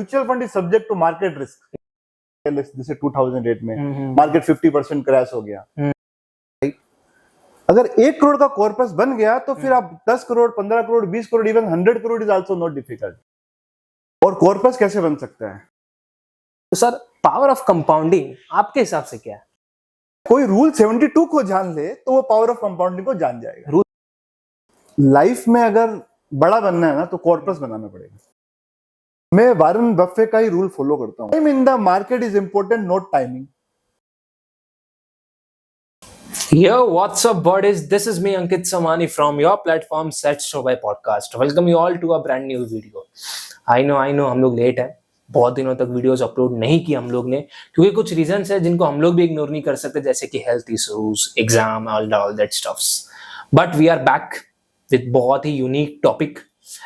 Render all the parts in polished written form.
Mutual fund is subject to market risk. जैसे 2008 में market 50% crash हो गया, अगर 1 करोड़ का कॉर्पस बन गया तो फिर आप 10 crore 15 crore 20 crore even 100 crore is also not difficult. और कॉर्पस कैसे बन सकता है? तो सर पावर ऑफ कंपाउंडिंग आपके हिसाब से क्या है? कोई रूल 72 को जान ले तो वो पावर ऑफ कंपाउंडिंग को जान जाएगा। लाइफ में अगर बड़ा बनना है ना तो कॉर्पस बनाना पड़ेगा। मैं वारन बफे का ही रूल फॉलो करता हूं, time in the market is important, not timing. Yo, what's up, buddies? This is me, Ankit Samani, from your platform Set Show by Podcast. Welcome you all to a brand new video. I know, हम लोग late है। बहुत दिनों तक videos upload नहीं की हम लोग ने, क्योंकि कुछ रीजंस है जिनको हम लोग भी इग्नोर नहीं कर सकते, जैसे कि health issues, exam, all that stuffs. But we are back with बहुत ही यूनिक टॉपिक,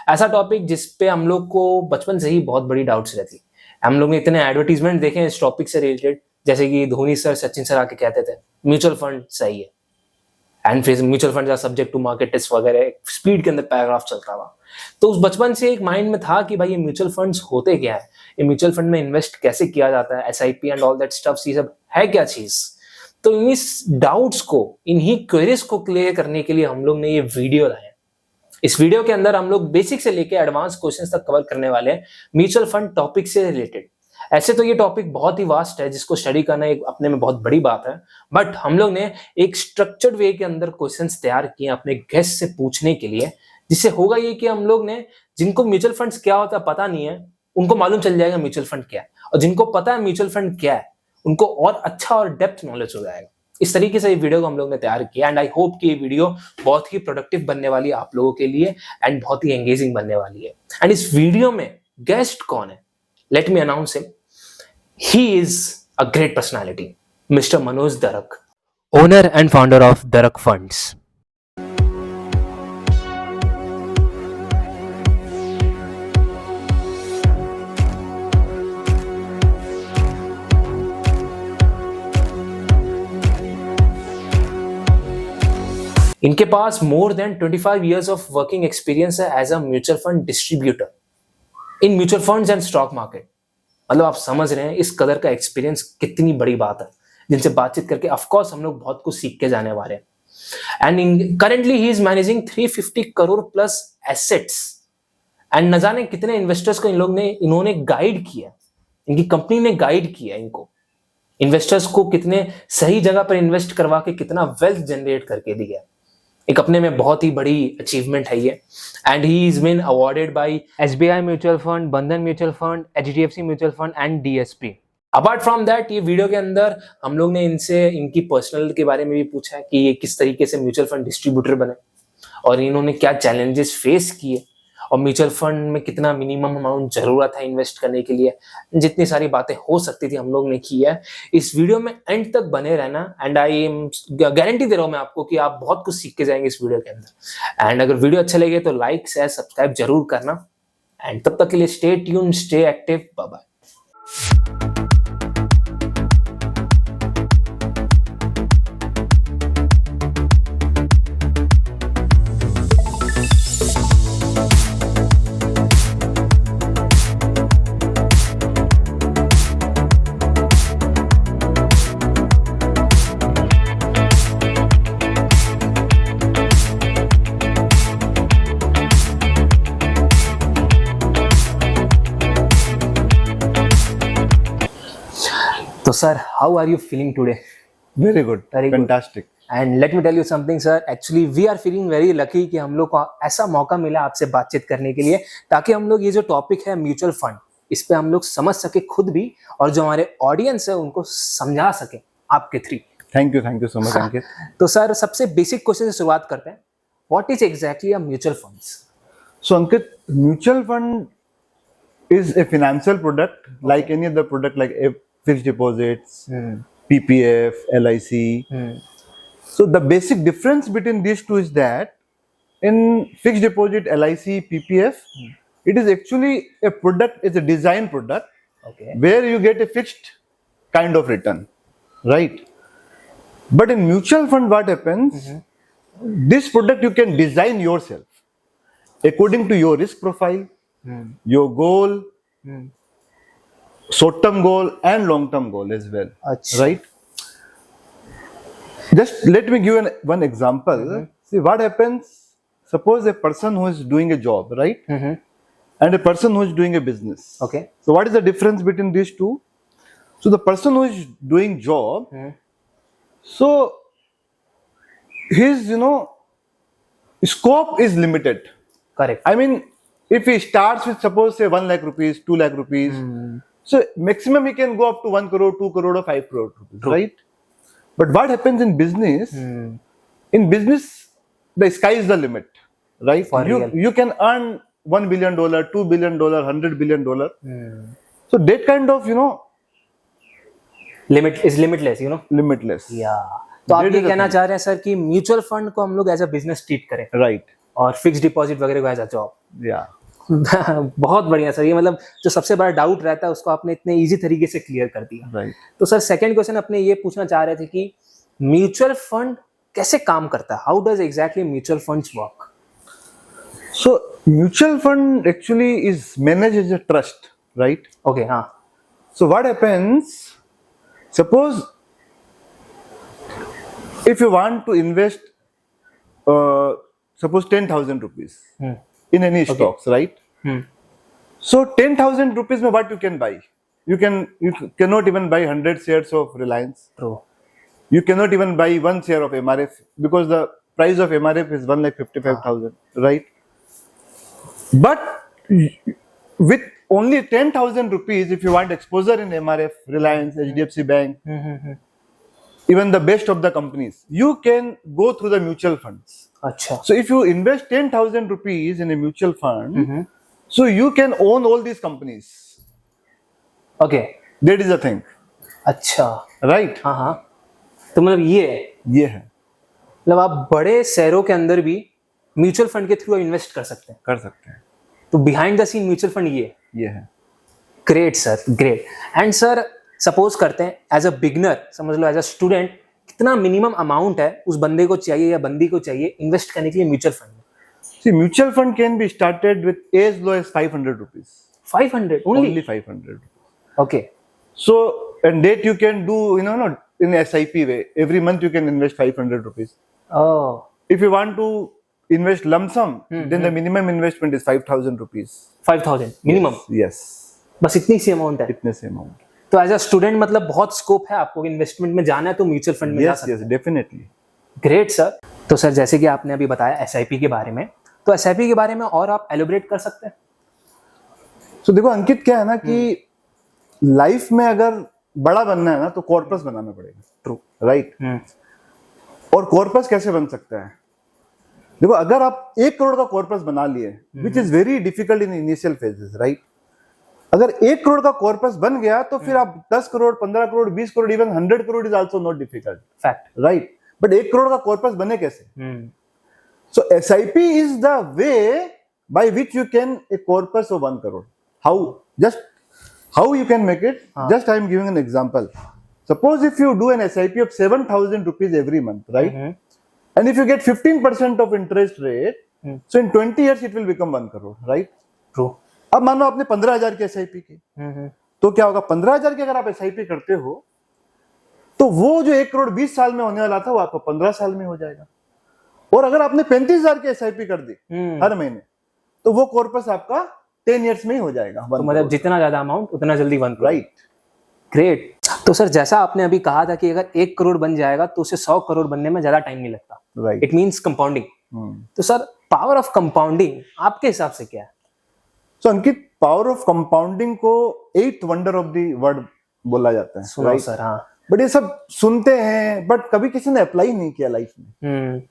ऐसा टॉपिक जिसपे हम लोग को बचपन से ही बहुत बड़ी डाउट्स रहती। हम लोग ने इतने एडवर्टीजमेंट देखे हैं इस टॉपिक से रिलेटेड, जैसे कि धोनी सर, सचिन सर आके कहते थे म्यूचुअल फंड सही है, एंड फिर mutual fund are subject to market test वगैरह, स्पीड के अंदर पैराग्राफ चलता हुआ। तो उस बचपन से एक माइंड में था कि भाई ये म्यूचुअल फंड्स होते क्या है, ये म्यूचुअल फंड में इन्वेस्ट कैसे किया जाता है, SIP and all that stuffs, ये सब है क्या चीज। तो इस डाउट्स को, इन्हीं क्वेरीज को क्लियर करने के लिए हम लोग ने ये वीडियो लाया। इस वीडियो के अंदर हम लोग बेसिक से लेके एडवांस क्वेश्चंस तक कवर करने वाले हैं म्यूचुअल फंड टॉपिक से रिलेटेड। ऐसे तो ये टॉपिक बहुत ही वास्ट है, जिसको स्टडी करना एक अपने में बहुत बड़ी बात है, बट हम लोग ने एक स्ट्रक्चर्ड वे के अंदर क्वेश्चंस तैयार किए अपने गेस्ट से पूछने के लिए, जिससे होगा ये कि हम लोग ने, जिनको म्यूचुअल फंड्स क्या होता है पता नहीं है, उनको मालूम चल जाएगा म्यूचुअल फंड क्या है, और जिनको पता है म्यूचुअल फंड क्या है, उनको और अच्छा और डेप्थ नॉलेज हो जाएगा। इस तरीके से ये वीडियो को हम लोग ने तैयार किया, एंड आई होप कि ये वीडियो बहुत ही प्रोडक्टिव बनने वाली है आप लोगों के लिए, एंड बहुत ही एंगेजिंग बनने वाली है। एंड इस वीडियो में गेस्ट कौन है, let me announce him. He is a great personality, Mr. Manoj Darak, owner and founder of Darak Funds. इनके पास more than 25 years of working experience है as a mutual fund distributor in mutual funds and stock market. मतलब आप समझ रहे हैं इस कदर का एक्सपीरियंस कितनी बड़ी बात है, जिनसे बातचीत करके ऑफ कोर्स हम लोग बहुत कुछ सीख के जाने वाले हैं। And currently he is managing 350 crore plus assets, and न जाने कितने इन्वेस्टर्स को इन्होंने गाइड किया, इनकी कंपनी ने गाइड किया इनको, इन्वेस्टर्स को कितने सही जगह पर इन्वेस्ट करवा के कितना वेल्थ जनरेट करके दिया। एक अपने में बहुत ही बड़ी अचीवमेंट है ये, and he is been awarded by SBI mutual fund, Bandhan mutual fund, HDFC mutual fund and DSP. Apart from that, ये वीडियो के अंदर हम लोग ने इनसे इनकी पर्सनल के बारे में भी पूछा है कि ये किस तरीके से म्यूचुअल फंड डिस्ट्रीब्यूटर बने, और इन्होंने क्या चैलेंजेस फेस किए, और म्यूचुअल फंड में कितना मिनिमम अमाउंट जरूरत है इन्वेस्ट करने के लिए। जितनी सारी बातें हो सकती थी हम लोग ने की है। इस वीडियो में एंड तक बने रहना, एंड आई गारंटी दे रहा हूं मैं आपको कि आप बहुत कुछ सीख के जाएंगे इस वीडियो के अंदर। एंड अगर वीडियो अच्छा लगे तो लाइक शेयर सब्सक्राइब जरूर करना, एंड तब तक के लिए stay tune, stay active, bye bye. So sir, how are you feeling today? Very good, Very good. fantastic. And let me tell you something sir, actually we are feeling very lucky कि हम लोग को ऐसा मौका मिला आपसे बातचीत करने के लिए, ताकि हम लोग ये जो टॉपिक है म्यूचुअल फंड, इस पे हम लोग समझ सके खुद भी, और जो हमारे ऑडियंस है उनको समझा सके आपके through. Thank you so much Ankit. तो सर सबसे बेसिक क्वेश्चन से शुरुआत करते हैं, what is exactly a mutual funds? So Ankit, mutual fund is a financial product like any other product, like a fixed deposits, PPF, LIC. So the basic difference between these two is that in fixed deposit, LIC, PPF, it is actually a product, it's a design product, okay, where you get a fixed kind of return, right? But in mutual fund, what happens, this product you can design yourself according to your risk profile, your goal, short term goal and long term goal as well. अच्छा. Right? Just let me give one example. See what happens. Suppose a person who is doing a job, right, and a person who is doing a business. Okay. So what is the difference between these two? So the person who is doing job, so his scope is limited. Correct. I mean, if he starts with suppose say 1 lakh rupees, 2 lakh rupees, so maximum he can go up to 1 crore, 2 crore, or 5 crore rupees, right? But what happens in business? In business, the sky is the limit, right? For real. You can earn $1 billion, $2 billion, $100 billion. So that kind of limit is limitless, you know. limitless. या तो आप That ये is the कहना thing. चाह रहे हैं sir कि mutual fund को हम लोग एज अ बिजनेस ट्रीट करें Right. और फिक्स डिपॉजिट वगैरह को एज अ जॉब. Yeah. बहुत बढ़िया सर. ये मतलब जो सबसे बड़ा डाउट रहता है उसको आपने इतने इजी तरीके से क्लियर कर दिया. Right. तो सर सेकंड क्वेश्चन अपने ये पूछना चाह रहे थे कि म्यूचुअल फंड कैसे काम करता है. How does exactly mutual funds work? So mutual fund actually is managed as a trust, right? Okay. हाँ. So what happens? Suppose if you want to invest, suppose 10,000 rupees in any stocks, right? So 10,000 rupees, में what you can buy? You cannot even buy 100 shares of Reliance. True. You cannot even buy 1 share of MRF because the price of MRF is 1,55,000, right? But with only 10,000 rupees, if you want exposure in MRF, Reliance, HDFC Bank, even the best of the companies, you can go through the mutual funds. अच्छा. So if you invest 10,000 rupees in a mutual fund, so you can own all these companies. Okay. That is the thing, अच्छा. right? हाँ हाँ. तो मतलब ये है, ये है, मतलब आप बड़े शेयरों के अंदर भी म्यूचुअल फंड के थ्रू इन्वेस्ट कर सकते हैं. कर सकते हैं. तो behind the scene mutual fund ये है. ये है. Great sir, great. And sir suppose करते हैं एज अ बिगनर, समझ लो एज अ स्टूडेंट, कितना मिनिमम अमाउंट है उस बंदे को चाहिए या बंदी को चाहिए इन्वेस्ट करने के लिए म्यूचुअल फंड में? See, mutual fund can be started with as low as 500 rupees. 500 only? Only 500. Okay. So, and that you can do, not in SIP way. Every month you can invest 500 rupees. Oh. If you want to invest lump sum, then the minimum investment is 5,000 rupees. 5000 minimum? Yes. बस इतनी सी amount है. इतने से amount. तो as a student मतलब बहुत scope है आपको इन्वेस्टमेंट में जाना है तो म्यूचुअल फंड में जा Yes, सकते हैं. yes, definitely. Great sir. तो सर जैसे कि आपने अभी बताया एसआईपी के बारे में, तो एसआईपी के बारे में और आप एलोबरेट कर सकते हैं? So देखो अंकित, क्या है ना कि लाइफ में अगर बड़ा बनना है ना तो कॉर्पस बनाना पड़ेगा. ट्रू. राइट. और कॉर्पस कैसे बन सकता है? देखो, अगर आप 1 करोड़ का कॉर्पस बना लिए, which is very difficult in initial phases, right? अगर 1 करोड़ का कॉर्पस बन गया तो फिर आप 10 crore, 15 crore, 20 crore, even 100 crore is also not difficult. Fact. Right. But 1 crore का कॉर्पस बने कैसे? So SIP is the way by which you can a corpus of 1 crore. How you can make it? Just I am giving an example. Suppose if you do an SIP of 7,000 rupees every month, right? And if you get 15% of interest rate, so in 20 years it will become 1 crore, right? True. अब मान लो आपने 15,000 की SIP की, तो क्या होगा? 15,000 की अगर आप SIP करते हो, तो वो जो 1 करोड़ 20 साल में होने वाला था वो आपको 15 साल में हो जाएगा. और अगर आपने 35,000 की SIP कर दी हर महीने, तो वो कॉर्पस आपका 10 years में ही हो जाएगा. तो मतलब जितना ज्यादा अमाउंट उतना जल्दी 1 करोड़. राइट. ग्रेट. तो सर जैसा आपने अभी कहा था कि अगर 1 करोड़ बन जाएगा तो उसे 100 करोड़ बनने में ज्यादा टाइम नहीं लगता. राइट. It means compounding. तो सर पावर ऑफ कंपाउंडिंग आपके हिसाब से क्या है? सो अंकित, पावर ऑफ कंपाउंडिंग को 8th wonder of the world बोला जाता है. सुनो सर. हाँ. बट ये सब सुनते हैं, बट कभी किसी ने अप्लाई नहीं किया लाइफ में.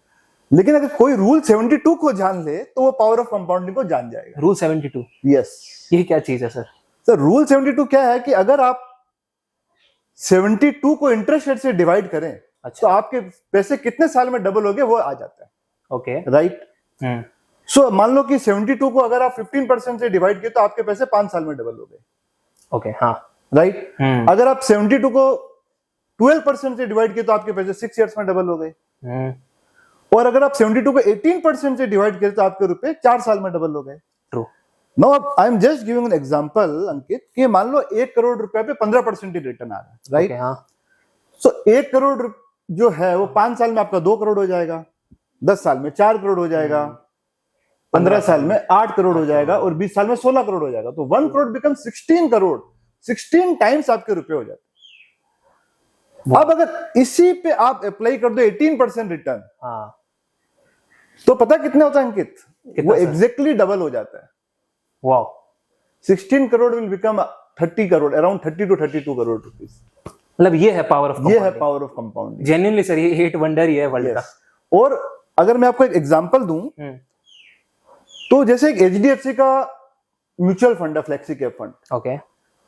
लेकिन अगर कोई रूल 72 को जान ले तो वो पावर ऑफ कंपाउंडिंग को जान जाएगा. रूल 72? यस. ये क्या चीज है सर? सर रूल 72 क्या है कि अगर आप 72 को इंटरेस्ट रेट से डिवाइड करें, तो आपके पैसे कितने साल में डबल हो गए वो आ जाता है. ओके. राइट. सो मान लो कि 72 को अगर आप 15% से डिवाइड किए तो आपके पैसे 5 साल में डबल हो गए. ओके. हाँ. राइट. अगर आप 72 को 12% से डिवाइड किए तो आपके पैसे 6 years में डबल हो गए. और अगर आप 72 को 18% से डिवाइड किए तो आपके रुपए 4 साल में डबल हो गए. True. No I am just giving an example Ankit कि मान लो 1 करोड़ रुपए पे 15% ही रिटर्न आ रहा है, राइट? Okay, हाँ सो 1 करोड़ जो है वो 5 साल में आपका 2 करोड़ हो जाएगा, 10 साल में 4 करोड़ हो जाएगा, 15 साल में 8 करोड़ हो जाएगा और 20 साल में 16 करोड़ हो जाएगा। तो 1 करोड़ बिकम 16 करोड़, 16 टाइम्स आपके रुपए हो जाते हैं। अब अगर इसी पे आप अप्लाई कर दो 18% रिटर्न, हाँ तो पता कितना होता है अंकित? कितना वो सर? एग्जैक्टली डबल हो जाता है। Wow 16 crore will become 30 crore, around 30 to 32 crore rupees. मतलब ये है पावर ऑफ ये है power of compounding. Genuinely sir, ये 8 वंडर ही है वर्ल्ड का। और अगर मैं आपको एक एग्जांपल दूं, तो जैसे एक एचडीएफसी का म्यूचुअल फंड है, फ्लेक्सी कैप फंड, ओके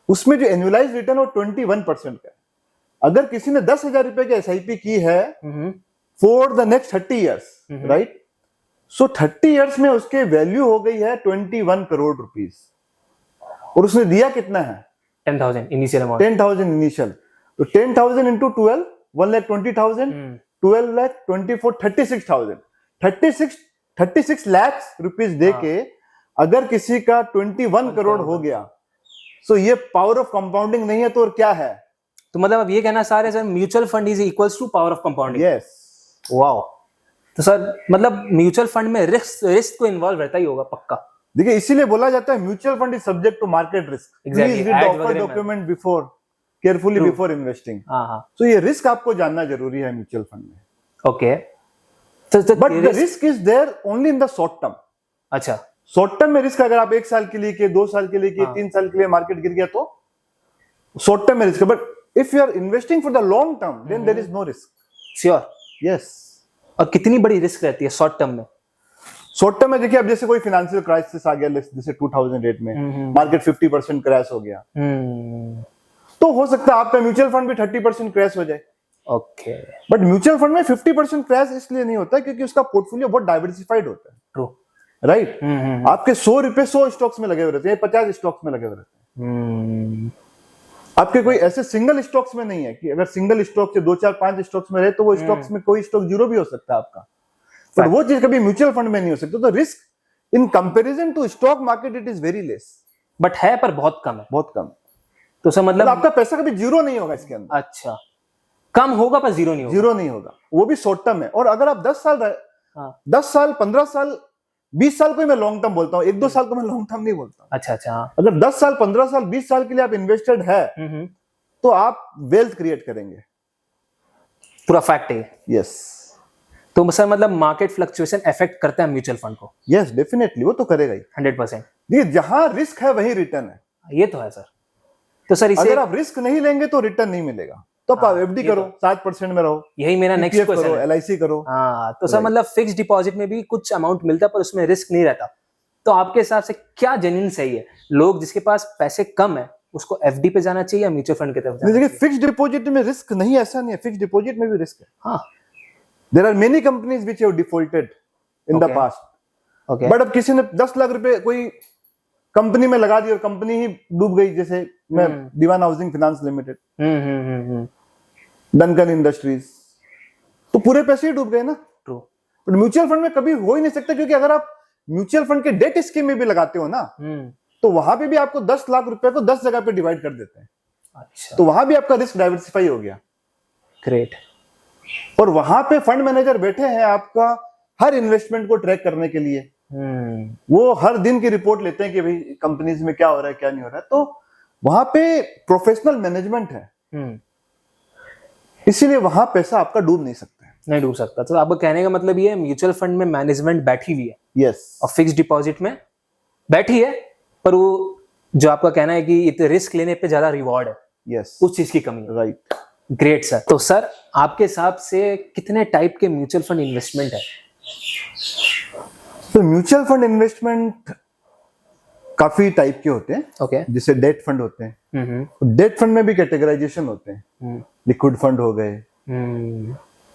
उसमें जो एनुअलाइज रिटर्न है वो 21% का है। अगर किसी ने 10,000 रुपए की एसआईपी की है for the next 30 years, right? So 30 years में उसके वैल्यू हो गई है 21 करोड़ रुपीस। और उसने दिया कितना है? 10,000 इनिशियल अमाउंट। 10,000 इनिशियल। तो 10,000 इंटू 12, 1,20,000, 12 लाख 24, 36,000, 36 लाख रुपीस दे के अगर किसी का 21 करोड़ हो गया, तो ये पावर ऑफ कंपाउंडिंग नहीं है तो और क्या है? तो मतलब अब ये कहना सारे sir, mutual fund is equals to power of compounding. Yes. Wow. तो सर मतलब म्यूचुअल फंड में रिस्क तो इन्वॉल्व रहता ही होगा पक्का। देखिए इसीलिए बोला जाता है mutual fund is subject to market risk. Exactly. Please read the offer document before carefully before investing. तो ये रिस्क आपको जानना जरूरी है म्यूचुअल फंड में। Okay. But the risk is there only in the short term. अच्छा, short term में risk अगर आप 1 साल के लिए किए, 2 साल के लिए किए, 3 साल के लिए मार्केट गिर गया तो शॉर्ट टर्म में रिस्क है। But if you are investing for the long term then there is no risk. Sure. Yes. और कितनी बड़ी रिस्क रहती है शॉर्ट टर्म में? शॉर्ट टर्म में देखिए, अब जैसे कोई फाइनेंशियल क्राइसिस आ गया, जैसे 2008 में मार्केट 50% क्रैश हो गया, तो हो सकता है आपका म्यूचुअल फंड भी 30% क्रैश हो जाए। ओके। बट म्यूचुअल फंड में 50% क्रैश इसलिए नहीं होता क्योंकि उसका पोर्टफोलियो बहुत डाइवर्सिफाइड होता है। True, right. आपके 100 रुपए 100 स्टॉक्स में लगे हुए रहते हैं, 50 स्टॉक्स में लगे हुए रहते हैं। आपके कोई ऐसे सिंगल स्टॉक्स में नहीं है कि अगर सिंगल स्टॉक से 2 4 5 स्टॉक्स में रहे तो वो स्टॉक्स में कोई स्टॉक जीरो भी हो सकता है आपका। पर वो चीज कभी म्यूचुअल फंड में नहीं हो सकती। तो risk in comparison to stock market it is very less. But है, पर बहुत कम है। बहुत कम। तो सर मतलब आपका पैसा कभी जीरो नहीं होगा इसके अंदर। अच्छा, कम होगा पर जीरो नहीं होगा। जीरो नहीं होगा, वो भी शॉर्ट टर्म है। और अगर आप 10 साल 10 साल 15 साल 20 साल को ही मैं लॉन्ग टर्म बोलता हूँ, 1-2 साल को मैं लॉन्ग टर्म नहीं बोलता। अच्छा अच्छा। अगर 10 साल 15 साल 20 साल के लिए आप इन्वेस्टेड है तो आप वेल्थ क्रिएट करेंगे। पूरा फैक्ट है। यस। तो सर मतलब मार्केट फ्लक्चुएशन अफेक्ट करता है म्यूचुअल फंड को? यस डेफिनेटली, वो तो करेगा ही 100%। देखिए जहां रिस्क है वही रिटर्न है। ये तो है सर। तो सर इसे अगर आप रिस्क नहीं लेंगे तो रिटर्न नहीं मिलेगा। तो आप एफडी करो, 7% में रहो। यही मेरा नेक्स्ट क्वेश्चन है। एलआईसी करो। हाँ, तो सर मतलब फिक्स डिपॉजिट में भी कुछ अमाउंट मिलता है पर उसमें रिस्क नहीं रहता। तो आपके हिसाब से क्या जेन्युइन सही है? लोग जिसके पास पैसे कम है उसको एफडी पे जाना चाहिए या म्यूचुअल फंड की तरफ जाना चाहिए? देखिए फिक्स डिपॉजिट में रिस्क नहीं, ऐसा नहीं है। फिक्स डिपॉजिट में भी रिस्क है। हाँ। There are many companies which have defaulted in the past. Okay. But अब किसी ने 10 लाख रुपए कोई कंपनी में लगा दी और कंपनी ही डूब गई, जैसे मैं Dewan housing finance limited, Duncan industries, तो पूरे पैसे ही डूब गए ना। ट्रू। बट म्यूचुअल फंड में कभी हो ही नहीं सकता क्योंकि अगर आप म्यूचुअल फंड के डेट स्कीम में भी लगाते हो ना, तो वहां पे भी आपको 10 लाख रुपए को 10 जगह पे डिवाइड कर देते हैं। अच्छा। तो वहां भी आपका रिस्क डाइवर्सिफाई हो गया। ग्रेट। और वहां पे फंड मैनेजर बैठे हैं आपका हर इन्वेस्टमेंट को ट्रैक करने के लिए। वो हर दिन की रिपोर्ट लेते हैं कि भाई कंपनीज में क्या हो रहा है क्या नहीं हो रहा है। तो वहां पे प्रोफेशनल मैनेजमेंट है, इसीलिए वहां पैसा आपका डूब नहीं सकता है। नहीं डूब सकता। तो आपका कहने का मतलब ये है म्यूचुअल फंड में मैनेजमेंट बैठी हुई है। यस। और फिक्स डिपॉजिट में बैठी है, पर वो जो आपका कहना है कि इतने रिस्क लेने पे ज्यादा रिवॉर्ड है। यस। उस चीज की कमी है। राइट। Great sir. तो सर आपके हिसाब से कितने टाइप के म्यूचुअल फंड इन्वेस्टमेंट है? तो म्यूचुअल फंड इन्वेस्टमेंट काफी टाइप के होते हैं। ओके। जैसे डेट फंड होते हैं। डेट फंड में भी कैटेगराइजेशन होते हैं। लिक्विड फंड हो गए,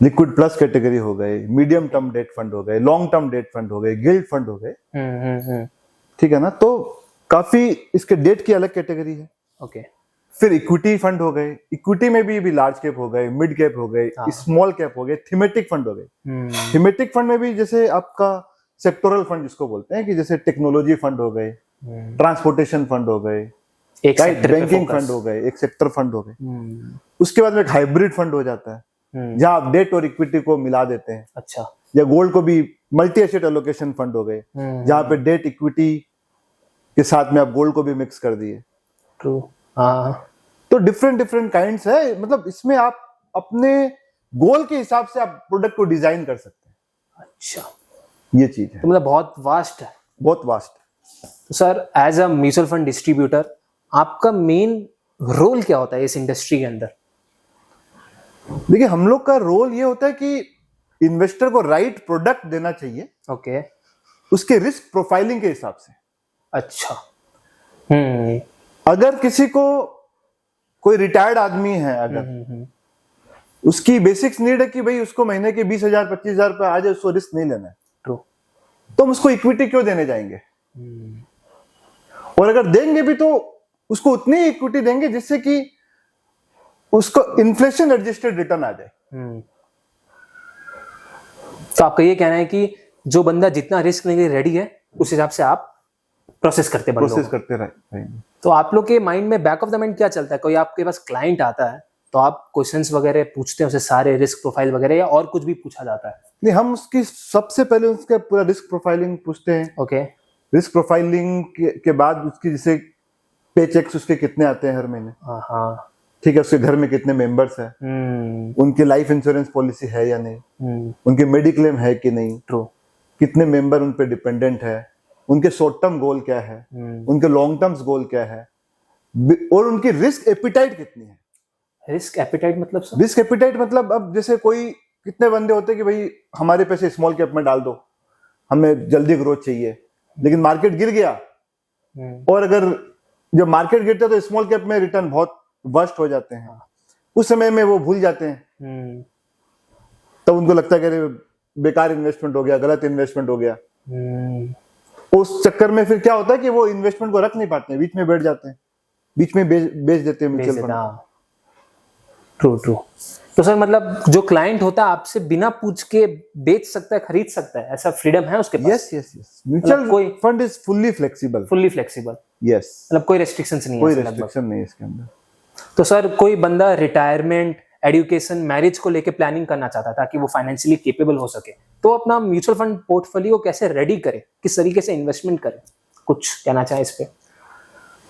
लिक्विड प्लस कैटेगरी हो गए, मीडियम टर्म डेट फंड हो गए, लॉन्ग टर्म डेट फंड हो गए, गिल्ड फंड हो गए। ठीक है ना। तो काफी इसके डेट की अलग कैटेगरी है। ओके। फिर इक्विटी फंड हो गए। इक्विटी में भी लार्ज कैप हो गए, मिड कैप हो गए, स्मॉल कैप हो गए, थीमेटिक फंड हो गए। थीमेटिक फंड में भी जैसे आपका सेक्टोरल फंड जिसको बोलते हैं कि जैसे टेक्नोलॉजी फंड हो गए, ट्रांसपोर्टेशन फंड हो गए, एक राइट, सेक्टर पे बैंकिंग फोकस। फंड हो गए, एक सेक्टर फंड हो गए। उसके बाद में एक हाइब्रिड फंड हो जाता है जहां आप डेट और इक्विटी को मिला देते हैं, अच्छा। या गोल्ड को भी मल्टी एसेट एलोकेशन फंड हो गए जहां पे डेट इक्विटी के साथ में आप गोल्ड को भी मिक्स कर दिए। ट्रू। हाँ। तो डिफरेंट डिफरेंट काइंड्स है, मतलब इसमें आप अपने गोल के हिसाब से आप प्रोडक्ट को डिजाइन कर सकते हैं। अच्छा, ये चीज है, तो मतलब बहुत वास्ट है। बहुत वास्ट। तो sir as a mutual fund distributor आपका मेन रोल क्या होता है इस इंडस्ट्री के अंदर? देखिए, हम लोग का रोल ये होता है कि इन्वेस्टर को राइट प्रोडक्ट देना चाहिए, ओके। उसके रिस्क प्रोफाइलिंग के हिसाब से। अच्छा। अगर किसी को, कोई रिटायर्ड आदमी है, अगर उसकी बेसिक्स नीड है कि भाई उसको महीने के 20,000 25,000 रुपए आ जाए, उसको रिस्क नहीं लेना है, ट्रू। तो हम उसको इक्विटी क्यों देने जाएंगे? और अगर देंगे भी तो उसको उतनी इक्विटी देंगे जिससे कि उसको इन्फ्लेशन एडजस्टेड रिटर्न आ जाए। तो आपका ये कहना है कि जो बंदा जितना रिस्क लेने के लिए रेडी है उस हिसाब से आप प्रोसेस करते रहेंगे। तो आप लोग के माइंड में बैक ऑफ द माइंड क्या चलता है? कोई आपके पास क्लाइंट आता है तो आप क्वेश्चंस वगैरह पूछते हैं उसे, सारे रिस्क प्रोफाइल वगैरह, या और कुछ भी पूछा जाता है? नहीं, हम उसकी सबसे पहले उसका पूरा रिस्क प्रोफाइलिंग पूछते हैं। ओके। रिस्क प्रोफाइलिंग के बाद उसकी जैसे पे चेक्स उसके कितने आते हैं हर महीने, हाँ। ठीक है, उसके घर में कितने मेंबर्स हैं, उनकी लाइफ इंश्योरेंस पॉलिसी है या नहीं, उनके मेडिक्लेम है कि नहीं, ट्रू, कितने मेंबर उन पे डिपेंडेंट है, उनके शॉर्ट टर्म गोल क्या है, उनके लॉन्ग टर्म्स गोल क्या है, और उनकी रिस्क एपिटाइट कितनी है। रिस्क एपिटाइट मतलब सर? रिस्क एपिटाइट मतलब, अब जैसे कोई, कितने बंदे होते हैं कि भाई हमारे पैसे स्मॉल कैप में डाल दो, हमें जल्दी ग्रोथ चाहिए, लेकिन मार्केट गिर गया, और अगर जब मार्केट गिरता है तो स्मॉल कैप में रिटर्न बहुत वर्स्ट हो जाते हैं, उस समय में वो भूल जाते हैं, तब उनको लगता है कि बेकार इन्वेस्टमेंट हो गया, गलत इन्वेस्टमेंट हो गया। उस चक्कर में फिर क्या होता है कि वो इन्वेस्टमेंट को रख नहीं पाते हैं, बीच में बैठ जाते हैं, बीच में बेच देते हैं म्यूचुअल फंड। True true. तो सर मतलब जो क्लाइंट होता है आपसे बिना पूछ के बेच सकता है, खरीद सकता है, ऐसा फ्रीडम है उसके पास? Yes, mutual fund is fully flexible. Yes, मतलब कोई रेस्ट्रिक्शंस नहीं है, कोई रेस्ट्रिक्शन नहीं है इसके अंदर। तो सर कोई बंदा रिटायरमेंट, एजुकेशन, मैरिज को लेके प्लानिंग करना चाहता था कि वो फाइनेंशियली केपेबल हो सके, तो अपना म्यूचुअल फंड पोर्टफोलियो कैसे रेडी करे, किस तरीके से इन्वेस्टमेंट करे, कुछ कहना चाहे इस पे?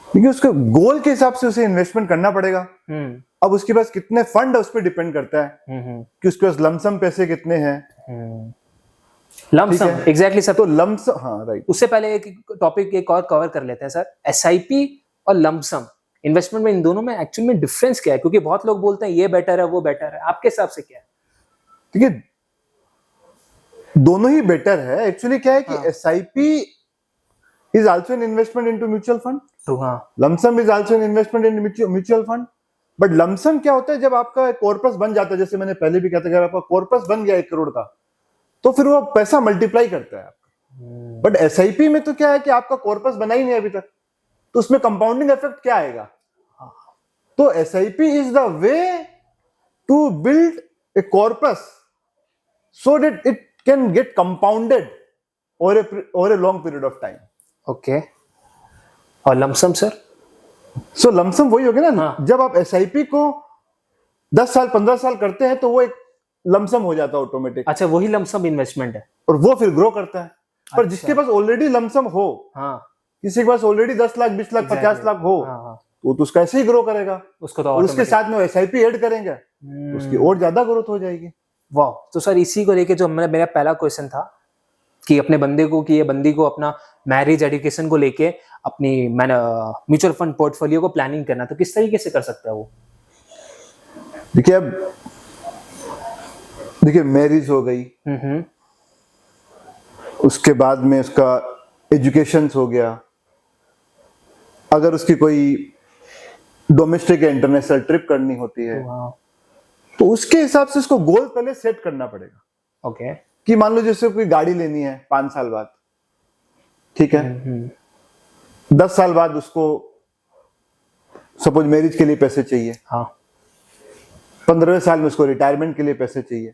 देखिए, उसके गोल के हिसाब से उसे इन्वेस्टमेंट करना पड़ेगा। अब उसके पास कितने फंड है उस पर डिपेंड करता है कि उसके पास लमसम पैसे कितने हैं। Lump sum, exactly sir. तो लमसम, हाँ राइट। उससे पहले एक टॉपिक एक और कवर कर लेते हैं सर, एसआईपी और लमसम इन्वेस्टमेंट में, इन दोनों में एक्चुअल में डिफरेंस क्या है? क्योंकि बहुत लोग बोलते हैं ये बेटर है वो बेटर है, आपके हिसाब से क्या है? देखिए, दोनों ही बेटर है। एक्चुअली क्या है कि SIP is also an investment into mutual fund, lump sum is also an investment in mutual fund. But lump sum क्या होता है, जब आपका कॉर्पस बन जाता है, जैसे मैंने पहले भी कहा था, अगर आपका कॉर्पस बन गया 1 करोड़ का, तो फिर वो पैसा मल्टीप्लाई करता है आपका। बट एसआईपी में तो क्या है कि आपका कॉर्पस बना ही नहीं अभी तक, तो उसमें कंपाउंडिंग इफेक्ट क्या आएगा? तो SIP is the way to build a corpus so that it can get compounded over a long period of time. Okay. और लमसम सर? सो लमसम वही हो गया ना, जब आप एसआईपी को 10 साल 15 साल करते हैं तो वो एक लमसम हो जाता है ऑटोमेटिक। अच्छा, वही लमसम इन्वेस्टमेंट है, और वो फिर ग्रो करता है। पर जिसके पास ऑलरेडी लमसम हो, किसी के पास ऑलरेडी 10 लाख 20 लाख 50 लाख हो, तो उसका ऐसे ही ग्रो करेगा उसको, तो और उसके साथ में एसआईपी ऐड करेंगे तो उसकी और ज्यादा ग्रोथ हो जाएगी। वाह। तो सर इसी को लेके जो मेरा पहला क्वेश्चन था कि अपने बंदे को, कि ये बंदी को अपना मैरिज, एजुकेशन को लेके अपनी म्यूचुअल फंड पोर्टफोलियो को प्लानिंग करना, तो किस तरीके से कर सकता है वो? देखिए, अब देखिए, मैरिज हो गई, उसके बाद में उसका एजुकेशन हो गया, अगर उसकी कोई डोमेस्टिक या इंटरनेशनल ट्रिप करनी होती है, तो उसके हिसाब से उसको गोल पहले सेट करना पड़ेगा। ओके। कि मान लो जैसे कोई गाड़ी लेनी है 5 साल बाद, ठीक है, 10 साल बाद उसको सपोज मैरिज के लिए पैसे चाहिए, 15वें साल में उसको रिटायरमेंट के लिए पैसे चाहिए,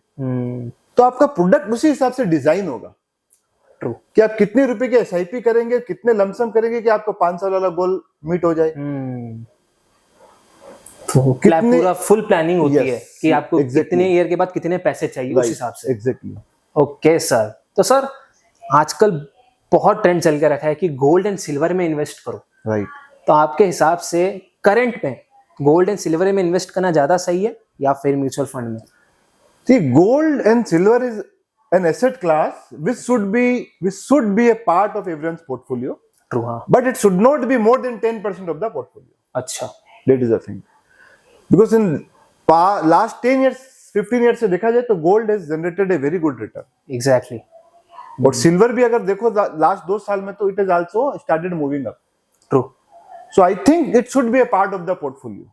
तो आपका प्रोडक्ट उसी हिसाब से डिजाइन होगा। ट्रू। कि आप कितने रुपए की एसआईपी करेंगे, कितने लमसम करेंगे कि आपको 5 साल वाला गोल मीट हो जाए। तो कितने- पूरा फुल प्लानिंग होती Yes, है कि आपको exactly. कितने ईयर के बाद कितने पैसे चाहिए उस हिसाब से। एग्जैक्टली। Okay sir. तो सर आजकल बहुत ट्रेंड चल के रखा है कि गोल्ड एंड सिल्वर में इन्वेस्ट करो, राइट। तो आपके हिसाब से करंट में गोल्ड एंड सिल्वर में इन्वेस्ट करना ज्यादा सही है या फिर म्यूचुअल फंड में? See, gold and silver is an asset class which should be a part of everyone's portfolio, true. हाँ। but it should not be more than 10% of the portfolio. अच्छा। That is the thing. Because in last 10 years, 15 years से देखा जाए तो gold has generated a very good return. Exactly. और silver भी अगर देखो last 2 साल में तो it has also started moving up. True. So I think it should be a part of the portfolio.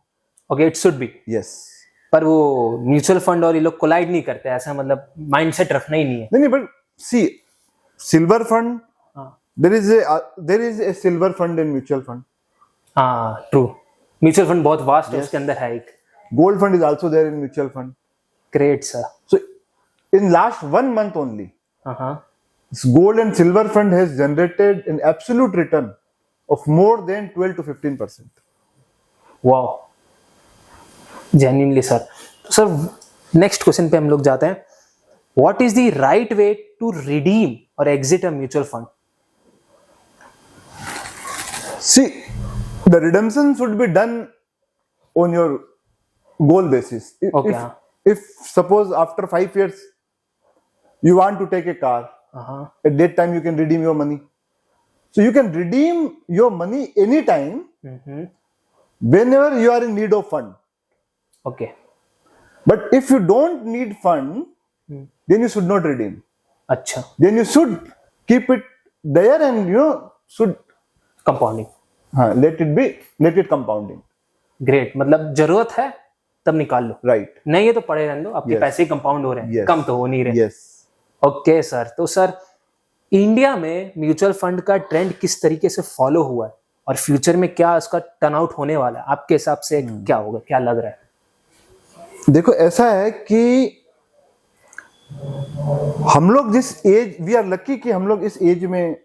Okay, it should be. Yes. पर वो mutual fund और ये लोग कोलाइड नहीं करते, ऐसा मतलब माइंडसेट रखना ही नहीं है। नहीं, but see, silver fund, हाँ। there is a silver fund in mutual fund. हाँ ट्रू। म्यूचुअल फंड बहुत वास्ट है, उसके अंदर है एक। Gold fund is also there in mutual fund. Great sir. So in last 1 month only, हाँ। this gold and silver fund has generated an absolute return of more than 12 to 15%. Wow, genuinely sir. तो sir next question पे हम लोग जाते हैं। What is the right way to redeem और exit a mutual fund? See, the redemption should be done on your goal basis. Okay, If suppose after 5 years you want to take a car, at that time you can redeem your money. So you can redeem your money anytime whenever you are in need of fund. Okay. But if you don't need fund, then you should not redeem. अच्छा। Then you should keep it there and should compounding. let it compounding. Great, मतलब जरूरत है तब निकाल लो, Right. नहीं है तो पड़े रहने दो, आपके Yes. पैसे कंपाउंड हो रहे हैं, Yes. कम तो हो नहीं रहे। Yes. Okay sir. तो सर इंडिया में म्यूचुअल फंड का ट्रेंड किस तरीके से फॉलो हुआ है और फ्यूचर में क्या उसका टर्न आउट होने वाला है आपके हिसाब से? क्या होगा, क्या लग रहा है? देखो ऐसा है कि हम लोग जिस एज, वी आर लकी कि हम लोग इस एज में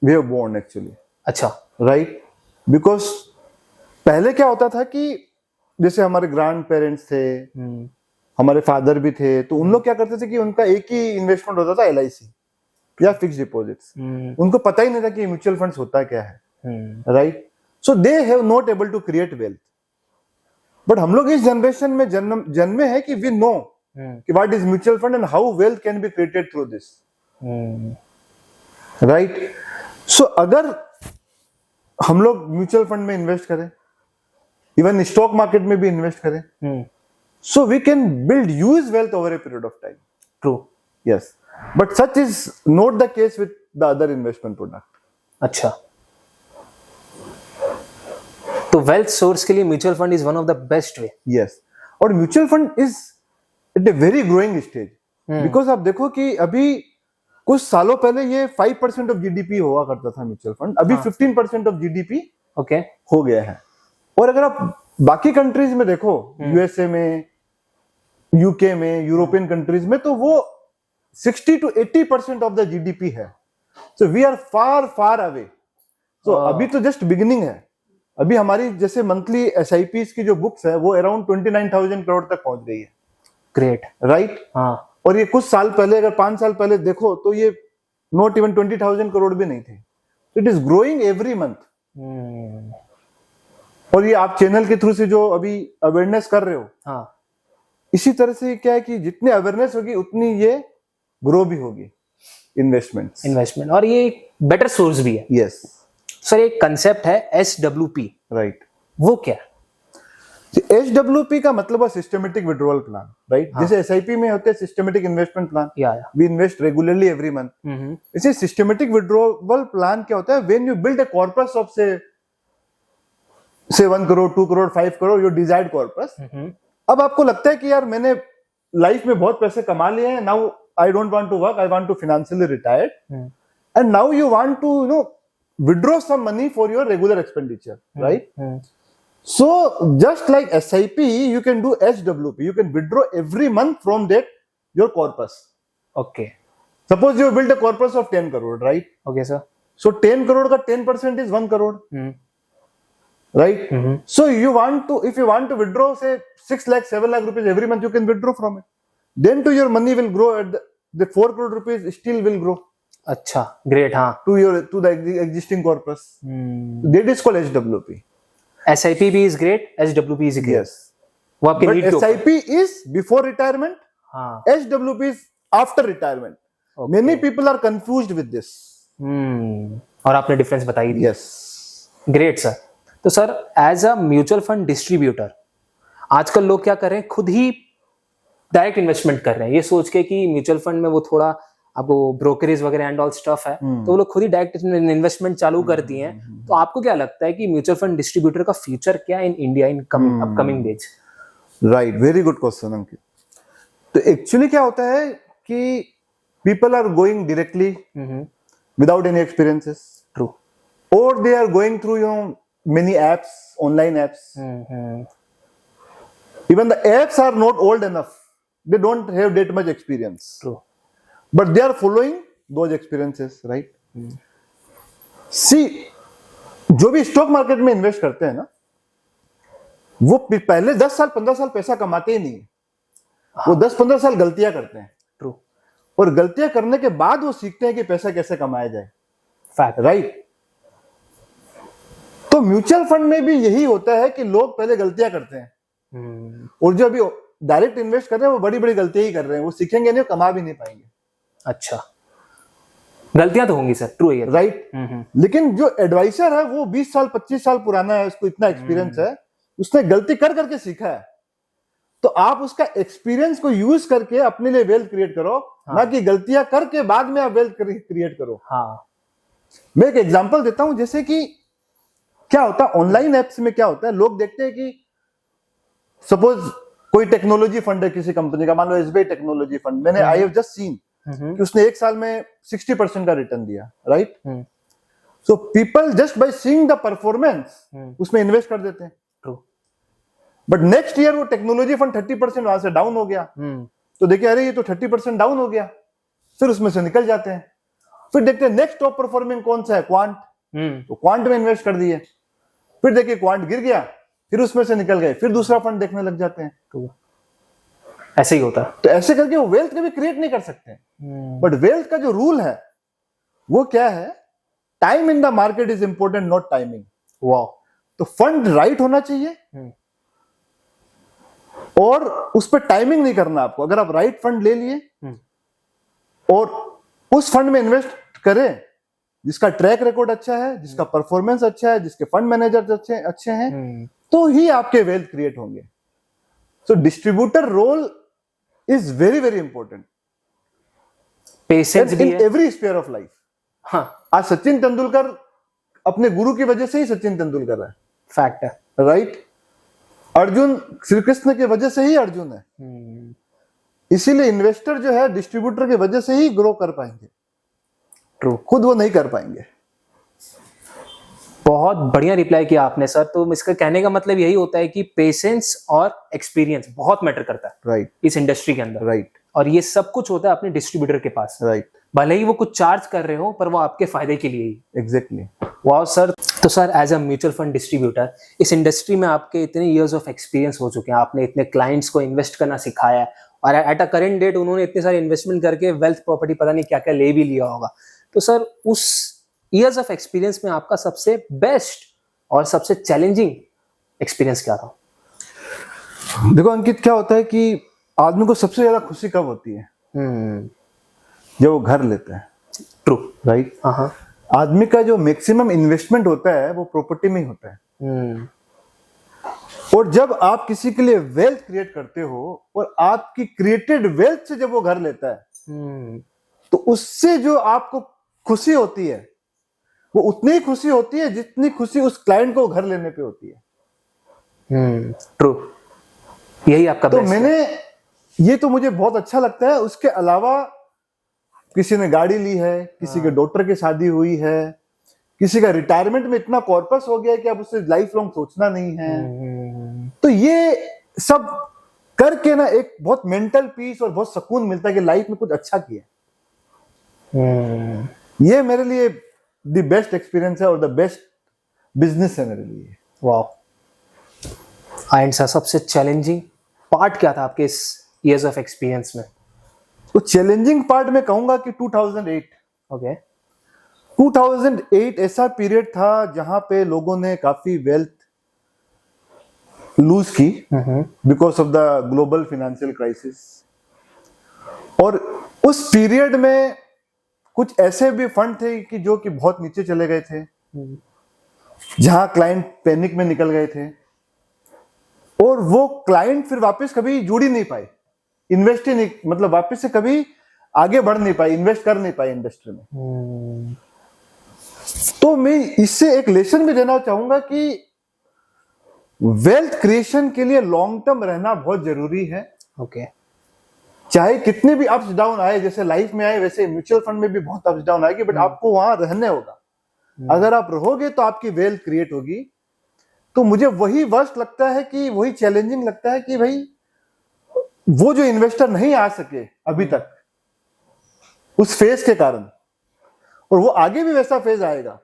वी आर बोर्न एक्चुअली। अच्छा। राइट। बिकॉज पहले क्या होता था कि जैसे हमारे ग्रैंड पेरेंट्स थे, हमारे फादर भी थे, तो उन लोग क्या करते थे कि उनका एक ही इन्वेस्टमेंट होता था, एलआईसी या फिक्स डिपॉजिट्स। उनको पता ही नहीं था कि म्यूचुअल फंड्स होता क्या है। Right. So they have not able to create wealth. But हम लोग इस जनरेशन में जन्मे हैं कि वी नो कि what is mutual fund and how wealth can be created through this. Right. So अगर हम लोग म्यूचुअल फंड में इन्वेस्ट करें, इवन स्टॉक मार्केट में भी इन्वेस्ट करें, so we can build huge wealth over a period of time. True. Yes, but such is not the case with the other investment product. अच्छा, तो wealth source के लिए mutual fund is one of the best way. Yes, और mutual fund is at a very growing stage. Because आप देखो कि अभी कुछ सालों पहले ये 5% ऑफ जीडीपी हुआ करता था म्यूचुअल फंड, अभी 15% ऑफ जीडीपी ओके हो गया है। और अगर आप बाकी कंट्रीज में देखो, यूएसए में, यूके में, यूरोपियन कंट्रीज में, तो वो 60 to 80% ऑफ द जीडीपी है। So we are far far away. So अभी तो जस्ट बिगिनिंग है। अभी हमारी जैसे मंथली एसआईपीज की जो बुक्स है वो अराउंड 29,000 करोड़ तक पहुंच गई है। ग्रेट। राइट। हाँ। और ये कुछ साल पहले, अगर 5 साल पहले देखो तो ये नॉट इवन 20,000 करोड़ भी नहीं थे। It is growing every month. और ये आप चैनल के थ्रू से जो अभी अवेयरनेस कर रहे हो, हाँ, इसी तरह से क्या है कि जितनी अवेयरनेस होगी उतनी ये ग्रो भी होगी इन्वेस्टमेंट। और ये एक बेटर सोर्स भी है। यस सर, एक कंसेप्ट है SWP। राइट। वो क्या है? SWP का मतलब है सिस्टमेटिक विड्रॉवल प्लान। राइट। जैसे एसआईपी में होते हैं systematic investment plan, we invest regularly every month. इसे सिस्टमेटिक विड्रॉवल प्लान क्या होता है? When you build a corpus of से 1 crore, 2 crore, 5 crore, your desired corpus. अब आपको लगता है कि यार मैंने लाइफ में बहुत पैसे कमा लिए हैं, now I don't want to work, I want to financially retire, and now you want to withdraw some money for your regular expenditure, right? So just like SIP, you can do SWP. You can withdraw every month from that your corpus. Okay. Suppose you build a corpus of 10 crore, right? Okay sir. So 10 crore का 10% is 1 crore, right? So you want to, if you want to withdraw say 6 lakh, 7 lakh rupees every month, you can withdraw from it. Then to your money will grow at the 4 crore rupees still will grow अच्छा, great. हाँ. to the existing corpus. That is called SWP. SIP भी is great, SWP is great. Yes. वो आपके But need के ऊपर. SIP is before retirement. हाँ. SWP is after retirement. Okay. Many people are confused with this. और आपने difference बताई दी. Yes. Great sir. तो sir as a mutual fund distributor आजकल लोग क्या कर रहे हैं, खुद ही डायरेक्ट इन्वेस्टमेंट कर रहे हैं, ये सोच के कि म्यूचुअल फंड में वो थोड़ा अब वो ब्रोकरेज वगैरह एंड ऑल स्टफ है, तो वो लोग खुद ही डायरेक्ट इन्वेस्टमेंट चालू कर दिए हैं. तो आपको क्या लगता है कि म्यूचुअल फंड डिस्ट्रीब्यूटर का फ्यूचर क्या है in India in upcoming days? Right, very good question Ankit. तो एक्चुअली क्या होता है कि people are going directly without any experiences. True. और they are going through many apps, online apps. Even the apps are not old enough. They don't have that much experience. True. But they are following those experiences, right? See, जो भी stock market में invest करते हैं ना, वो पहले 10 साल 15 साल पैसा कमाते ही नहीं. वो 10-15 साल गलतियां करते हैं. ट्रू. और गलतियां करने के बाद वो सीखते हैं कि पैसा कैसे कमाया जाए. फैक्ट. राइट. तो म्यूचुअल फंड में भी यही होता है कि लोग पहले गलतियां करते हैं, और जो अभी डायरेक्ट इन्वेस्ट कर रहे हैं वो बड़ी बड़ी गलतियां ही कर रहे हैं. वो सीखेंगे नहीं, कमा भी नहीं पाएंगे. अच्छा, गलतियां तो होंगी सर. ट्रू है. राइट. लेकिन जो एडवाइजर है वो 20 साल 25 साल पुराना है, उसको इतना एक्सपीरियंस है, उसने गलती कर करके सीखा है. तो आप उसका एक्सपीरियंस को यूज करके अपने लिए वेल्थ क्रिएट करो. हाँ. ना कि गलतियां करके बाद में आप वेल्थ क्रिएट करो. हाँ. मैं एक एग्जांपल देता हूं. जैसे कि क्या होता है ऑनलाइन एप्स में, क्या होता है लोग देखते हैं कि सपोज कोई टेक्नोलॉजी फंड है किसी कंपनी का, मान लो SBI टेक्नोलॉजी फंड, मैंने आई हैव जस्ट सीन कि उसने एक साल में 60% का रिटर्न दिया. Right. So people just by seeing the performance उसमें इन्वेस्ट कर देते हैं. ट्रू. बट नेक्स्ट ईयर वो टेक्नोलॉजी फंड 30% वहां से डाउन हो गया. तो देखिए अरे ये तो 30% डाउन हो गया, फिर उसमें से निकल जाते हैं. फिर देखते हैं नेक्स्ट टॉप परफॉर्मिंग कौन सा है, क्वांट. तो क्वांट में इन्वेस्ट कर दिए. फिर देखिए क्वांट गिर गया, फिर उसमें से निकल गए, फिर दूसरा फंड देखने लग जाते हैं. तो ऐसे ही होता है. तो ऐसे करके वो वेल्थ कभी क्रिएट नहीं कर सकते. बट वेल्थ का जो रूल है वो क्या है, time in the market is important, not timing. वाह. तो फंड राइट होना चाहिए और उस पर टाइमिंग नहीं करना आपको. अगर आप राइट फंड ले लिए और उस फंड में इन्वेस्ट करें जिसका ट्रैक रिकॉर्ड अच्छा है, जिसका परफॉर्मेंस अच्छा है, जिसके फंड मैनेजर अच्छे हैं, तो ही आपके वेल्थ क्रिएट होंगे. So distributor role is very very important. Patience भी in every sphere of life. हाँ. आज सचिन तेंदुलकर अपने गुरु की वजह से ही सचिन तेंदुलकर है. फैक्ट है. राइट. अर्जुन श्री कृष्ण की वजह से ही अर्जुन है. इसीलिए इन्वेस्टर जो है डिस्ट्रीब्यूटर की वजह से ही ग्रो कर पाएंगे. ट्रू. खुद वो नहीं कर पाएंगे. बहुत बढ़िया रिप्लाई किया आपने सर. तो इसका कहने का मतलब यही होता है कि पेशेंस और एक्सपीरियंस बहुत मैटर करता है. राइट. इस इंडस्ट्री के अंदर. राइट. और ये सब कुछ होता है अपने डिस्ट्रीब्यूटर के पास. राइट. भले ही वो कुछ चार्ज कर रहे हो पर वो आपके फायदे के लिए ही. एग्जैक्टली. वाह सर. तो sir as a mutual fund distributor इस इंडस्ट्री में आपके इतने इयर्स ऑफ एक्सपीरियंस हो चुके हैं, आपने इतने क्लाइंट्स को इन्वेस्ट करना सिखाया है, और एट अ करेंट डेट उन्होंने इतने सारे इन्वेस्टमेंट करके वेल्थ प्रॉपर्टी पता नहीं क्या क्या ले भी लिया होगा. तो सर उस इयर्स ऑफ एक्सपीरियंस में आपका सबसे बेस्ट और सबसे चैलेंजिंग एक्सपीरियंस क्या था? देखो अंकित, क्या होता है कि आदमी को सबसे ज्यादा खुशी कब होती है? जब वो घर लेता है. ट्रू. राइट. हाँ. आदमी का जो मैक्सिमम इन्वेस्टमेंट होता है वो प्रॉपर्टी में ही होता है. और जब आप किसी के लिए वेल्थ क्रिएट करते हो और आपकी क्रिएटेड वेल्थ से जब वो घर लेता है, तो उससे जो आपको खुशी होती है वो उतनी ही खुशी होती है जितनी खुशी उस क्लाइंट को घर लेने पे होती है. ट्रू. यही आपका तो मैंने ये तो मुझे बहुत अच्छा लगता है. उसके अलावा किसी ने गाड़ी ली है, किसी के डॉटर की शादी हुई है, किसी का रिटायरमेंट में इतना कॉर्पस हो गया है कि अब उससे लाइफ लॉन्ग सोचना नहीं है. तो ये सब करके ना एक बहुत मेंटल पीस और बहुत सुकून मिलता है कि लाइफ में कुछ अच्छा किया. ये मेरे लिए द बेस्ट एक्सपीरियंस है और द बेस्ट बिजनेस है मेरे लिए। वाह। एंड सर सबसे चैलेंजिंग पार्ट क्या था आपके इस इयर्स ऑफ एक्सपीरियंस में? तो चैलेंजिंग पार्ट मैं कहूंगा कि 2008। ओके। 2008 ऐसा पीरियड था जहां पे लोगों ने काफी वेल्थ लूज की because of the global financial crisis. और उस पीरियड में कुछ ऐसे भी फंड थे कि जो कि बहुत नीचे चले गए थे, जहां क्लाइंट पैनिक में निकल गए थे और वो क्लाइंट फिर वापस कभी जुड़ ही नहीं पाए, इन्वेस्ट ही नहीं, मतलब वापस से कभी आगे बढ़ नहीं पाए, इन्वेस्ट कर नहीं पाए इंडस्ट्री में। तो मैं इससे एक लेसन भी देना चाहूंगा कि वेल्थ क्रिएशन के लिए लॉन्ग टर्म रहना बहुत जरूरी है। ओके। चाहे कितने भी अप्स डाउन आए, जैसे लाइफ में आए वैसे म्यूचुअल फंड में भी बहुत अप्स डाउन आएगी, बट आपको वहां रहने होगा। अगर आप रहोगे तो आपकी वेल्थ क्रिएट होगी। तो मुझे वही वर्स्ट लगता है कि वही चैलेंजिंग लगता है कि भाई वो जो इन्वेस्टर नहीं आ सके अभी तक उस फेज के कारण, और वो आगे भी वैसा फेज आएगा,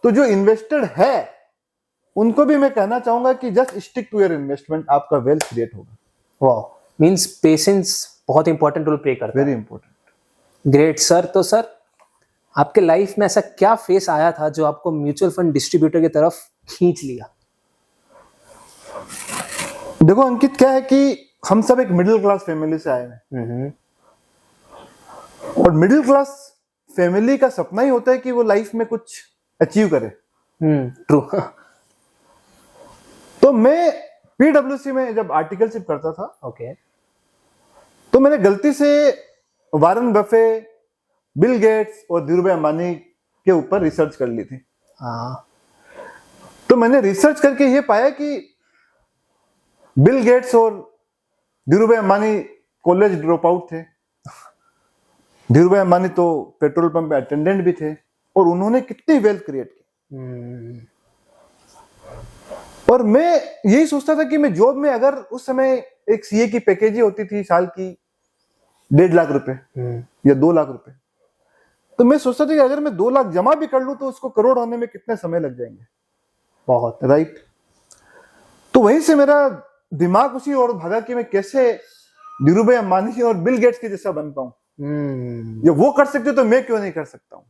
तो जो इन्वेस्टर है उनको भी मैं कहना चाहूंगा कि just stick to your investment, आपका वेल्थ क्रिएट होगा। वाह। मींस पेशेंस बहुत इंपॉर्टेंट रोल प्ले करता है। Very important. Great sir. तो सर आपके लाइफ में ऐसा क्या फेस आया था जो आपको म्यूचुअल फंड डिस्ट्रीब्यूटर की तरफ खींच लिया? देखो अंकित, क्या है कि हम सब एक मिडिल क्लास फैमिली से आए हैं, और मिडिल क्लास फैमिली का सपना ही होता है कि वो लाइफ में कुछ अचीव करे। ट्रू। तो मैं पीडब्ल्यूसी में जब आर्टिकलशिप करता था, ओके, तो मैंने गलती से वारन बफे, बिल गेट्स और धीरूभाई अंबानी के ऊपर रिसर्च कर ली थी। हाँ। तो मैंने रिसर्च करके ये पाया कि बिल गेट्स और Dhirubhai Ambani college drop out थे। धीरूभाई अंबानी तो पेट्रोल पंप पे अटेंडेंट भी थे, और उन्होंने कितनी वेल्थ क्रिएट की। और मैं यही सोचता था कि मैं जॉब में, अगर उस समय एक सीए की पैकेज होती थी साल की 1.5 लाख रुपए या 2 लाख रुपए, तो मैं सोचता था कि अगर मैं 2 लाख जमा भी कर लूं तो उसको करोड़ होने में कितने समय लग जाएंगे। बहुत। राइट। तो वहीं से मेरा दिमाग उसी और भागा कि मैं कैसे धीरूभाई अंबानी और बिल गेट्स के जैसा बन पाऊं। ये वो कर सकते तो मैं क्यों नहीं कर सकता हूं।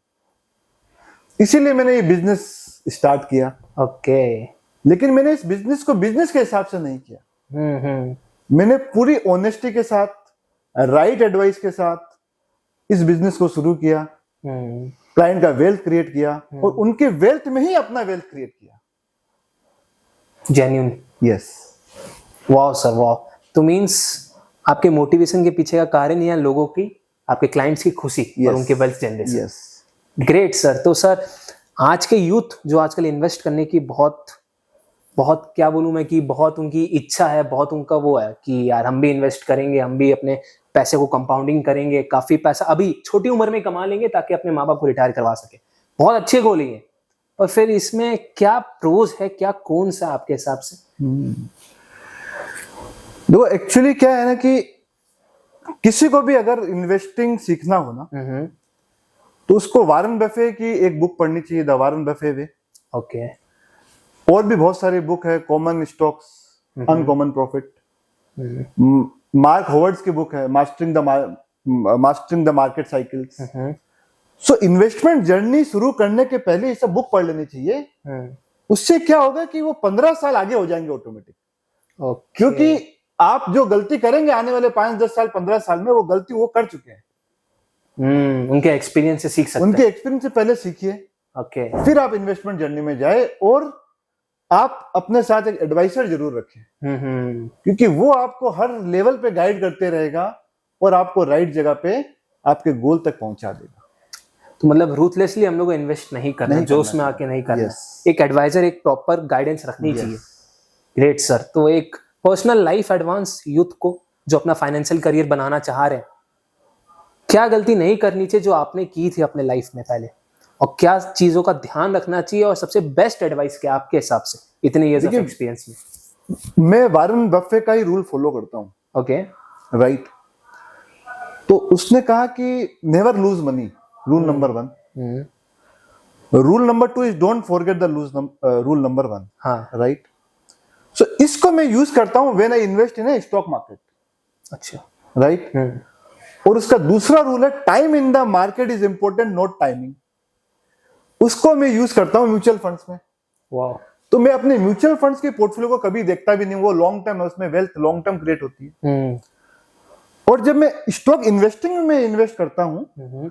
इसीलिए मैंने ये बिजनेस स्टार्ट किया। ओके। लेकिन मैंने इस बिजनेस को बिजनेस के हिसाब से नहीं किया। मैंने पूरी ऑनेस्टी के साथ, राइट एडवाइस के साथ इस बिजनेस को शुरू किया, क्लाइंट का वेल्थ क्रिएट किया, और उनके वेल्थ में ही अपना वेल्थ क्रिएट किया। जेन्युइन। यस। वाह सर, वाह। तो मींस आपके मोटिवेशन के पीछे का कारण यह लोगों की, आपके क्लाइंट्स की खुशी और उनके wealth generation. Yes. Great sir. तो सर आज के यूथ जो आजकल इन्वेस्ट करने की बहुत क्या बोलूं मैं, कि बहुत उनकी इच्छा है, बहुत उनका वो है कि यार हम भी इन्वेस्ट करेंगे, हम भी अपने पैसे को कंपाउंडिंग करेंगे, काफी पैसा अभी छोटी उम्र में कमा लेंगे ताकि अपने माँ बाप को रिटायर करवा सके। बहुत अच्छे गोल है, पर फिर इसमें क्या प्रोज है, क्या कौन सा आपके हिसाब से? देखो एक्चुअली क्या है ना कि किसी को भी अगर इन्वेस्टिंग सीखना हो ना, तो उसको वारन बफे की एक बुक पढ़नी चाहिए, the Warren Buffett way. Okay. और भी बहुत सारी बुक है, common stocks, uncommon profit. Mark Howard's की बुक है, mastering the market cycles. So investment journey शुरू करने के पहले ये सब बुक पढ़ लेनी चाहिए। उससे क्या होगा कि वो 15 साल आगे हो जाएंगे ऑटोमेटिक। क्योंकि आप जो गलती करेंगे आने वाले 5, 10 साल, 15 साल में, वो गलती वो कर चुके हैं। उनके एक्सपीरियंस से सीख सकते हैं। उनके एक्सपीरियंस से पहले सीखिए, ओके, फिर आप इन्वेस्टमेंट जर्नी में जाए। और आप अपने साथ एक एडवाइजर जरूर रखें, क्योंकि वो आपको हर लेवल पे गाइड करते रहेगा और आपको राइट जगह पे आपके गोल तक पहुंचा देगा। तो मतलब रूथलेसली हम लोग को इन्वेस्ट नहीं करना, जोश में आके नहीं करना। एक एडवाइजर, एक प्रॉपर गाइडेंस रखनी चाहिए। Great sir. तो एक पर्सनल लाइफ एडवांस यूथ को जो अपना फाइनेंशियल करियर बनाना चाह रहे हैं, क्या गलती नहीं करनी चाहिए जो आपने की थी अपने लाइफ में पहले, और क्या चीजों का ध्यान रखना चाहिए, और सबसे बेस्ट एडवाइस क्या आपके हिसाब से इतने इयर्स ऑफ एक्सपीरियंस में? मैं वारन बफे का ही रूल फॉलो करता हूँ। ओके। राइट। तो उसने कहा कि never lose money, rule number 1। Rule number 2 is don't forget the rule number 1। हाँ, राइट। सो इसको मैं यूज करता हूं when I invest in A stock market. अच्छा। राइट। और उसका दूसरा रूल है time in the market is important, not timing. उसको मैं यूज करता हूं म्यूचुअल फंड्स में। वाह। तो मैं अपने म्यूचुअल फंड्स के पोर्टफोलियो को कभी देखता भी नहीं, वो लॉन्ग टर्म है, उसमें वेल्थ लॉन्ग टर्म क्रिएट होती है। और जब मैं स्टॉक इन्वेस्टिंग में इन्वेस्ट करता हूं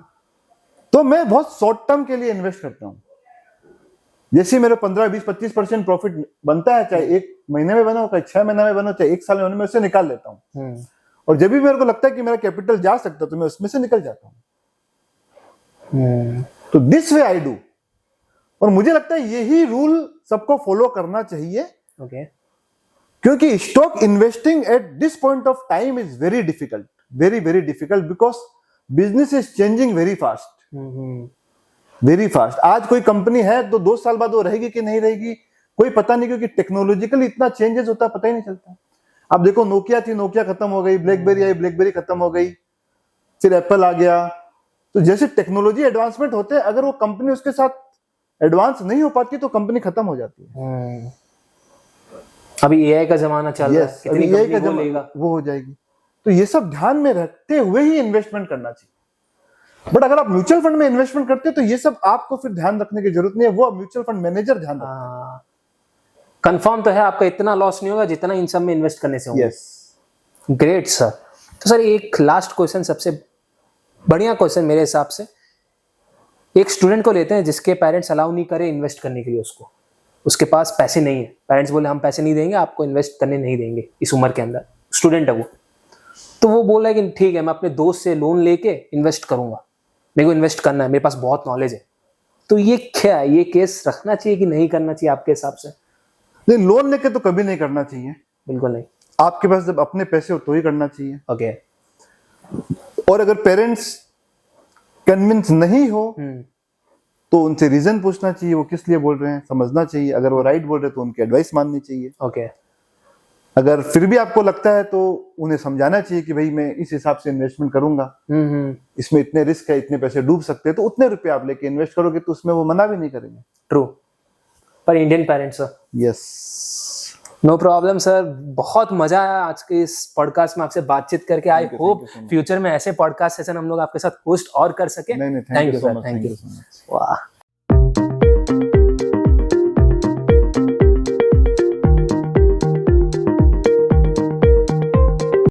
तो मैं बहुत शॉर्ट टर्म के लिए इन्वेस्ट करता हूं। जैसे मेरे 15, 20, 25% प्रॉफिट बनता है, चाहे 1 महीने में बना हो, चाहे 6 महीने में बना हो, चाहे 1 साल में बना, मैं उससे निकाल लेता हूं। और जब भी मेरे को लगता है कि मेरा कैपिटल जा सकता है तो मैं उसमें से निकल जाता हूं। तो दिस वे आई डू। और मुझे लगता है यही रूल सबको फॉलो करना चाहिए। ओके। क्योंकि stock investing at this point of time is very difficult, very very difficult, because business is changing very fast, very fast. आज कोई कंपनी है तो 2 साल बाद वो रहेगी कि नहीं रहेगी कोई पता नहीं, क्योंकि टेक्नोलॉजिकली इतना चेंजेस होता है, पता ही नहीं चलता। अब देखो, नोकिया थी, नोकिया खत्म हो गई, ब्लैकबेरी आई, ब्लैकबेरी खत्म हो गई, फिर एप्पल आ गया। तो जैसे टेक्नोलॉजी एडवांसमेंट होते हैं, अगर वो कंपनी उसके साथ एडवांस नहीं हो पाती तो कंपनी खत्म हो जाती है। अभी एआई का जमाना चल रहा है, कितनी एआई का कंपनी वो लेगा, वो हो जाएगी। तो ये सब ध्यान में रखते हुए ही इन्वेस्टमेंट करना चाहिए। बट अगर आप म्यूचुअल फंड में इन्वेस्टमेंट करते हो तो ये सब आपको फिर ध्यान रखने की जरूरत नहीं है, वो म्यूचुअल फंड मैनेजर ध्यान रखता है। कंफर्म तो है आपका इतना लॉस नहीं होगा जितना इन सब में इन्वेस्ट करने से होगा। यस। Great sir. तो सर एक लास्ट क्वेश्चन, सबसे बढ़िया क्वेश्चन मेरे हिसाब से। एक स्टूडेंट को लेते हैं जिसके पेरेंट्स अलाउ नहीं करे इन्वेस्ट करने के लिए, उसके पास पैसे नहीं है, पेरेंट्स बोले हम पैसे नहीं देंगे आपको, इन्वेस्ट करने नहीं देंगे इस उम्र के अंदर, स्टूडेंट है वो। तो वो बोल रहा है कि ठीक है मैं अपने दोस्त से लोन लेके इन्वेस्ट करूंगा, मेरे को इन्वेस्ट करना है, मेरे पास बहुत नॉलेज है। तो ये क्या है, ये केस रखना चाहिए कि नहीं करना चाहिए आपके हिसाब से? नहीं, लोन लेके तो कभी नहीं करना चाहिए। बिल्कुल नहीं। आपके पास जब अपने पैसे हो तो ही करना चाहिए। ओके। और अगर पेरेंट्स कन्विंस नहीं हो तो उनसे रीजन पूछना चाहिए, वो किस लिए बोल रहे हैं, समझना चाहिए। अगर वो राइट बोल रहे हैं तो उनकी एडवाइस माननी चाहिए। ओके। अगर फिर भी आपको लगता है तो उन्हें समझाना चाहिए कि भाई मैं इस हिसाब से इन्वेस्टमेंट करूंगा, इसमें इतने रिस्क है, इतने पैसे डूब सकते हैं, तो उतने रुपए आप लेके इन्वेस्ट करोगे तो उसमें वो मना भी नहीं करेंगे। ट्रू। पर Indian parents sir. Yes. No problem sir, बहुत मजा आया आज के इस पॉडकास्ट में आपसे बातचीत करके। आई होप फ्यूचर में ऐसे पॉडकास्ट सेशन हम लोग आपके साथ होस्ट और कर सके। नहीं, थैंक यू सो मच। वाह।